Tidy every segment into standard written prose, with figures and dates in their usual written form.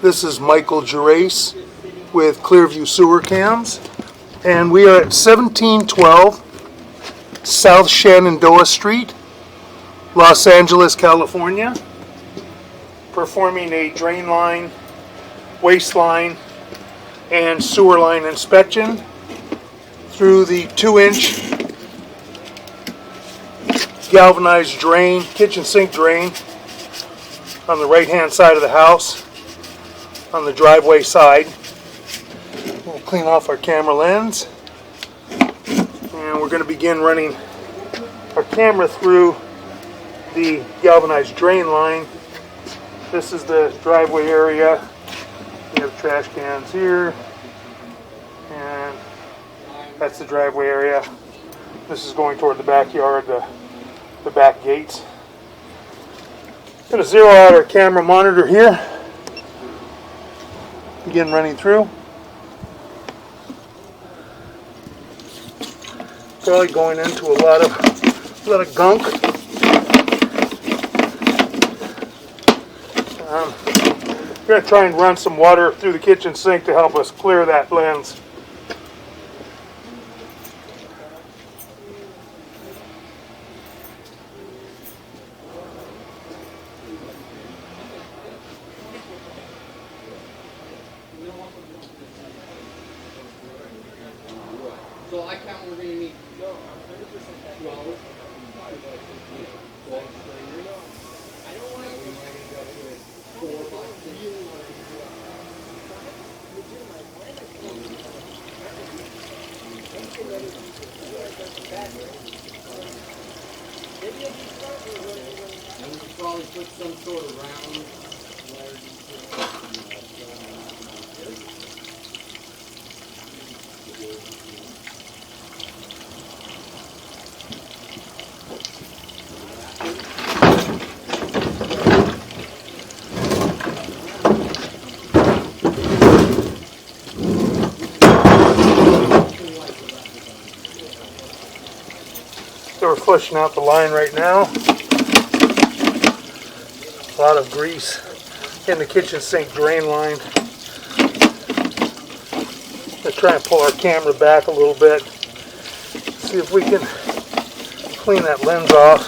This is Michael Gerace with Clearview Sewer Cams, and we are at 1712 South Shenandoah Street, Los Angeles, California, performing a drain line, waste line, and sewer line inspection through the 2-inch galvanized drain, kitchen sink drain on the right hand side of the house, on the driveway side. We'll clean off our camera lens, and we're going to begin running our camera through the galvanized drain line. This is the driveway area. We have trash cans here, and that's the driveway area. This is going toward the backyard, the back gates. I'm going to zero out our camera monitor here. Begin running through. Probably going into a lot of gunk. I'm going to try and run some water through the kitchen sink to help us clear that lens. So I count we're going to need 12. I don't want to 4, 5, 6. And we could probably put some sort of round. So we're flushing out the line right now. A lot of grease in the kitchen sink drain line. Let's try and pull our camera back a little bit. See if we can clean that lens off.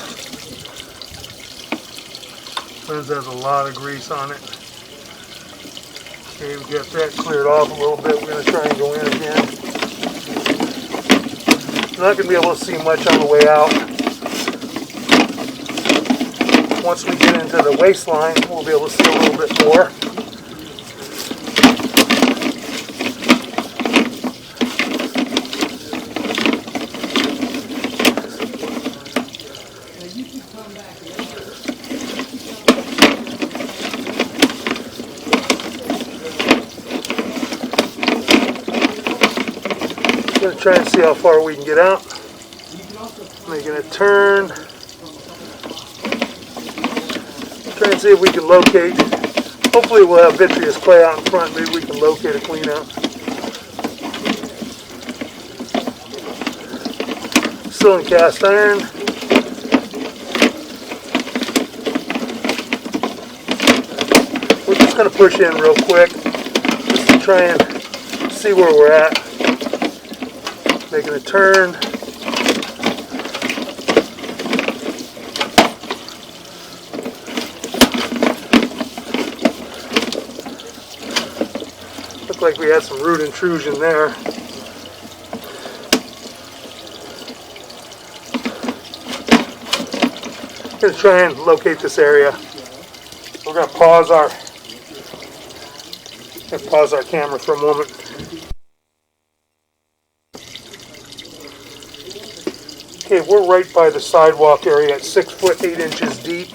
Lens has a lot of grease on it. Okay, we got that cleared off a little bit. We're going to try and go in again. We're not going to be able to see much on the way out. Once we get into the waistline, we'll be able to see a little bit more. I'm going to try and see how far we can get out. Making a turn. Try and see if we can locate. Hopefully we'll have vitreous clay out in front. Maybe we can locate a clean out. Still in cast iron. We're just going to push in real quick just to try and see where we're at. Making a turn. Looked like we had some root intrusion there. I'm going to try and locate this area. We're going to pause our camera for a moment. Okay, we're right by the sidewalk area at 6 foot 8 inches deep.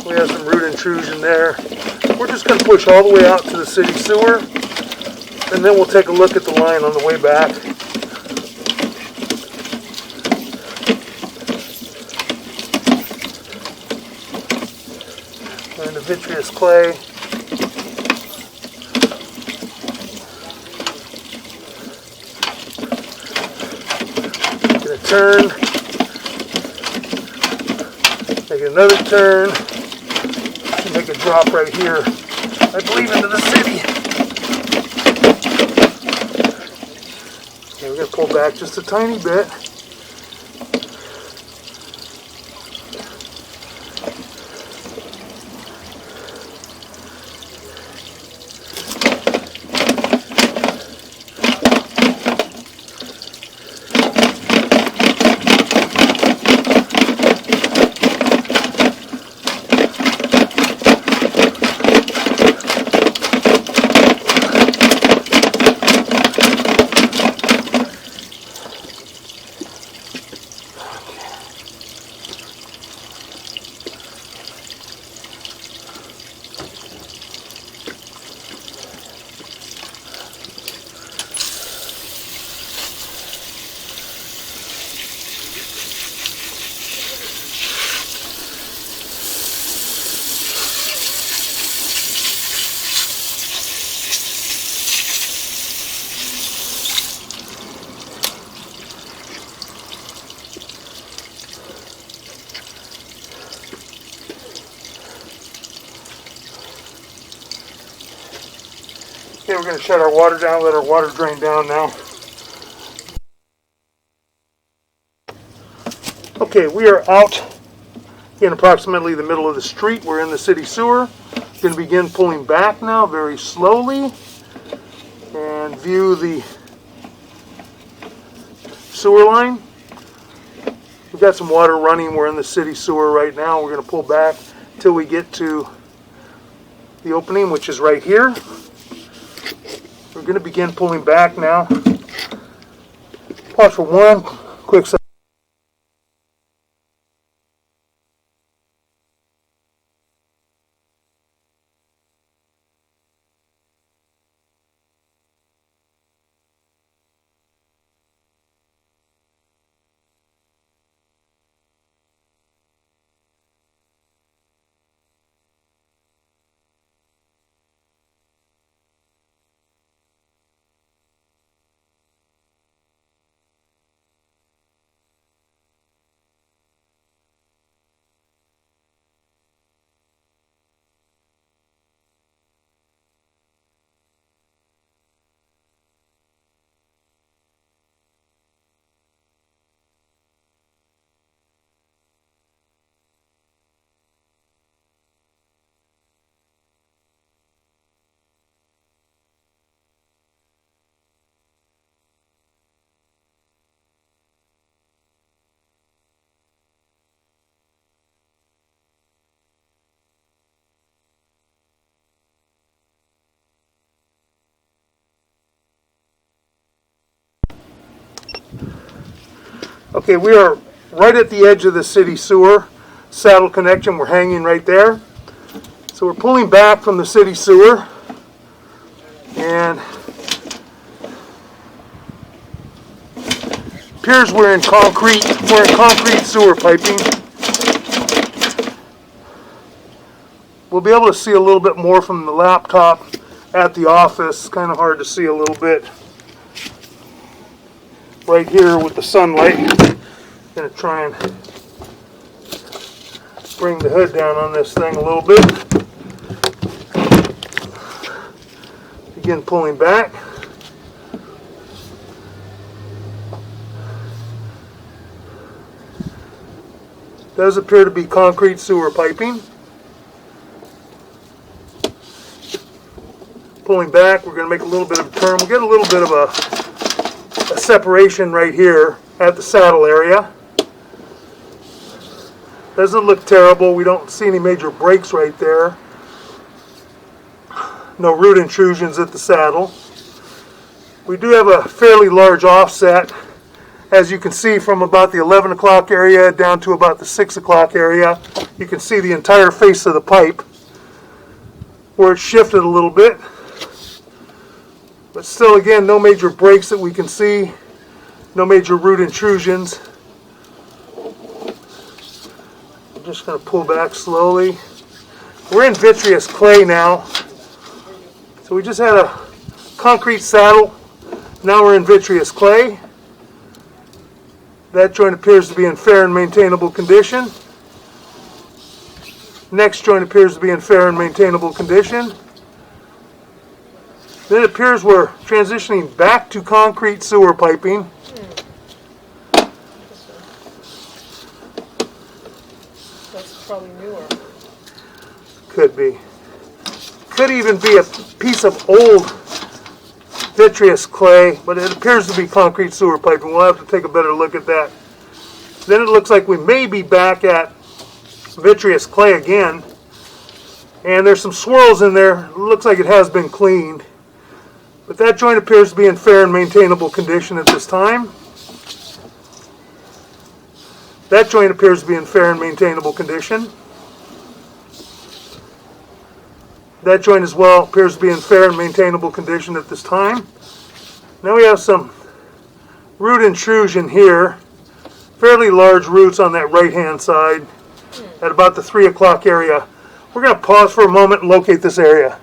We have some root intrusion there. We're just going to push all the way out to the city sewer, and then we'll take a look at the line on the way back. And the vitreous clay. Make a turn. Make another turn. Make a drop right here. I believe, into the city. Okay, we're going to pull back just a tiny bit. Okay, we're going to shut our water down, let our water drain down now. Okay, we are out in approximately the middle of the street. We're in the city sewer. Going to begin pulling back now very slowly and view the sewer line. We've got some water running. We're in the city sewer right now. We're going to pull back till we get to the opening, which is right here. We're going to begin pulling back now. Pause for one quick second. Okay, we are right at the edge of the city sewer saddle connection. We're hanging right there. So we're pulling back from the city sewer, and appears we're in concrete sewer piping. We'll be able to see a little bit more from the laptop at the office. Kind of hard to see a little bit right here with the sunlight. Going to try and bring the hood down on this thing a little bit. Begin pulling back. Does appear to be concrete sewer piping. Pulling back, we're going to make a little bit of a turn. We'll get a little bit of a separation right here at the saddle area. Doesn't look terrible. We don't see any major breaks right there. No root intrusions at the saddle. We do have a fairly large offset, as you can see, from about the 11 o'clock area down to about the 6 o'clock area. You can see the entire face of the pipe where it's shifted a little bit. But still, again, no major breaks that we can see. No major root intrusions. I'm just going to pull back slowly. We're in vitreous clay now. So we just had a concrete saddle. Now we're in vitreous clay. That joint appears to be in fair and maintainable condition. Next joint appears to be in fair and maintainable condition. Then it appears we're transitioning back to concrete sewer piping. That's probably newer. Could be. Could even be a piece of old vitreous clay, but it appears to be concrete sewer piping. We'll have to take a better look at that. Then it looks like we may be back at vitreous clay again. And there's some swirls in there. It looks like it has been cleaned. But that joint appears to be in fair and maintainable condition at this time. That joint appears to be in fair and maintainable condition. That joint as well appears to be in fair and maintainable condition at this time. Now we have some root intrusion here. Fairly large roots on that right-hand side at about the 3 o'clock area. We're going to pause for a moment and locate this area.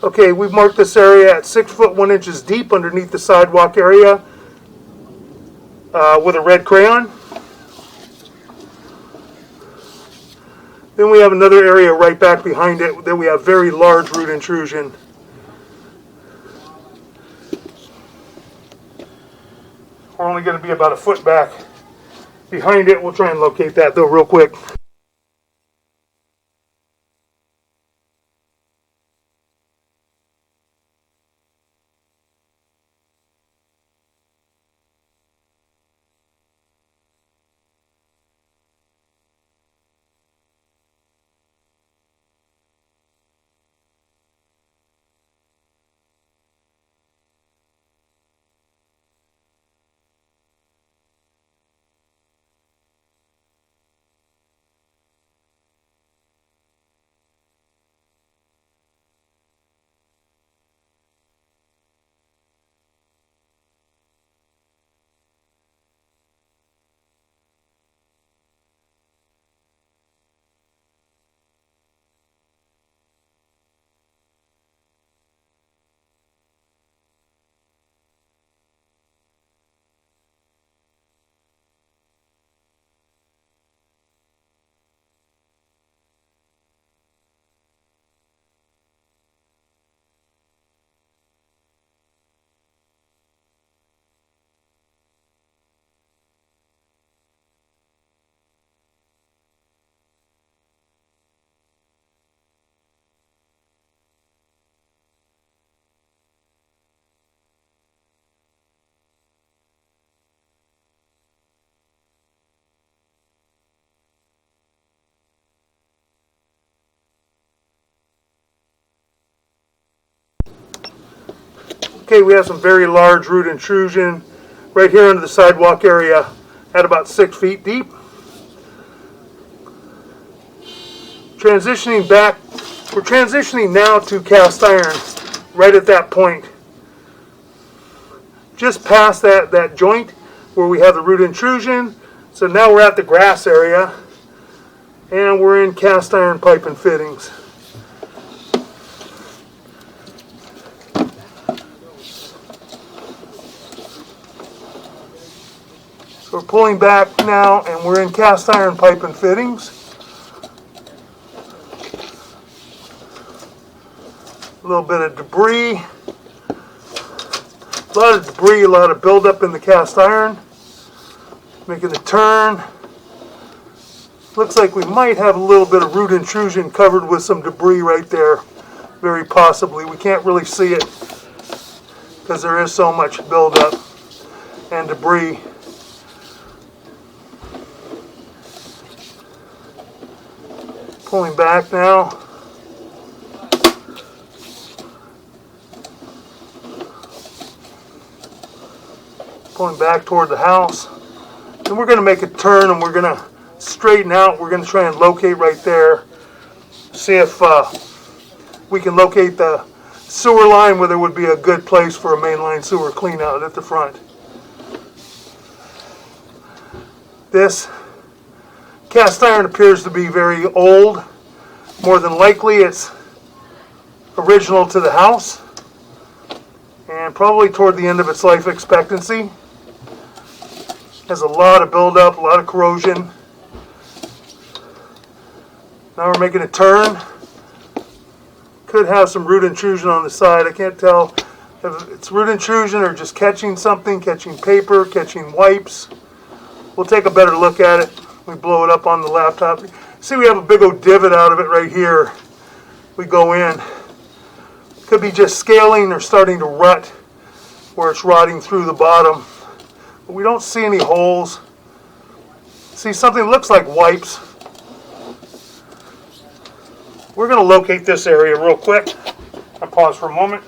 Okay, we've marked this area at 6 foot 1 inches deep underneath the sidewalk area with a red crayon. Then we have another area right back behind it that we have very large root intrusion. We're only going to be about a foot back behind it. We'll try and locate that though real quick. Okay, we have some very large root intrusion right here under the sidewalk area at about 6 feet deep. Transitioning back, we're transitioning now to cast iron right at that point. Just past that joint where we have the root intrusion. So now we're at the grass area and we're in cast iron pipe and fittings. So we're pulling back now and we're in cast iron pipe and fittings. A little bit of debris. A lot of debris, a lot of buildup in the cast iron. Making the turn. Looks like we might have a little bit of root intrusion covered with some debris right there. Very possibly. We can't really see it because there is so much buildup and debris. Pulling back now. Pulling back toward the house. And we're going to make a turn and we're going to straighten out. We're going to try and locate right there. See if we can locate the sewer line where there would be a good place for a mainline sewer clean out at the front. This cast iron appears to be very old. More than likely it's original to the house and probably toward the end of its life expectancy. Has a lot of buildup, a lot of corrosion. Now we're making a turn. Could have some root intrusion on the side. I can't tell if it's root intrusion or just catching something, catching paper, catching wipes. We'll take a better look at it. We blow it up on the laptop. See, we have a big old divot out of it right here. We go in. Could be just scaling or starting to rut where it's rotting through the bottom. But we don't see any holes. See, something looks like wipes. We're going to locate this area real quick. I'll pause for a moment.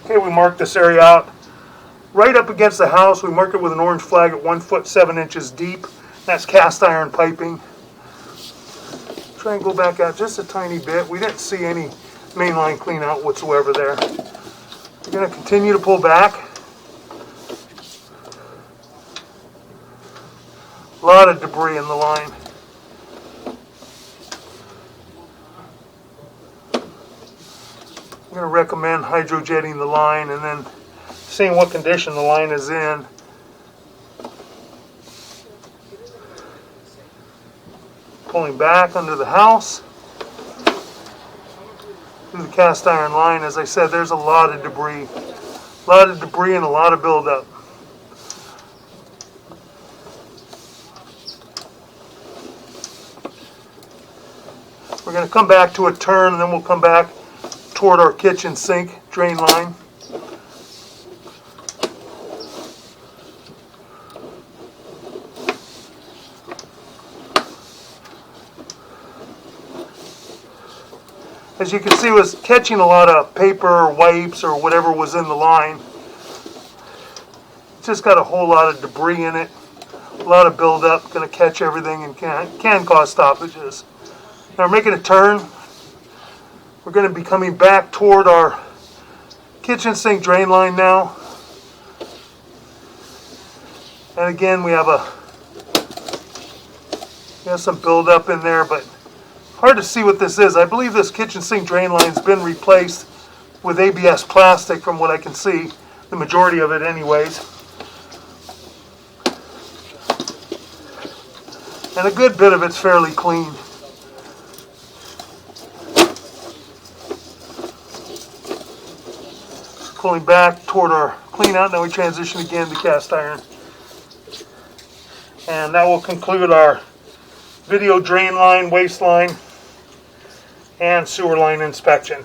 Okay, we marked this area out right up against the house. We marked it with an orange flag at 1 foot 7 inches deep. That's cast iron piping. Try and go back out just a tiny bit. We didn't see any main line clean out whatsoever there. We're going to continue to pull back. A lot of debris in the line. I'm going to recommend hydrojetting the line and then seeing what condition the line is in. Pulling back under the house through the cast iron line. As I said, there's a lot of debris. A lot of debris and a lot of buildup. We're going to come back to a turn and then we'll come back toward our kitchen sink drain line. As you can see, it was catching a lot of paper or wipes or whatever was in the line. It's just got a whole lot of debris in it, a lot of buildup, going to catch everything and can cause stoppages. Now we're making a turn. We're going to be coming back toward our kitchen sink drain line now. And again, we have some buildup in there, but hard to see what this is. I believe this kitchen sink drain line's been replaced with ABS plastic from what I can see, the majority of it anyways. And a good bit of it's fairly clean. Pulling back toward our clean out, now we transition again to cast iron. And that will conclude our video drain line, waste line, and sewer line inspection.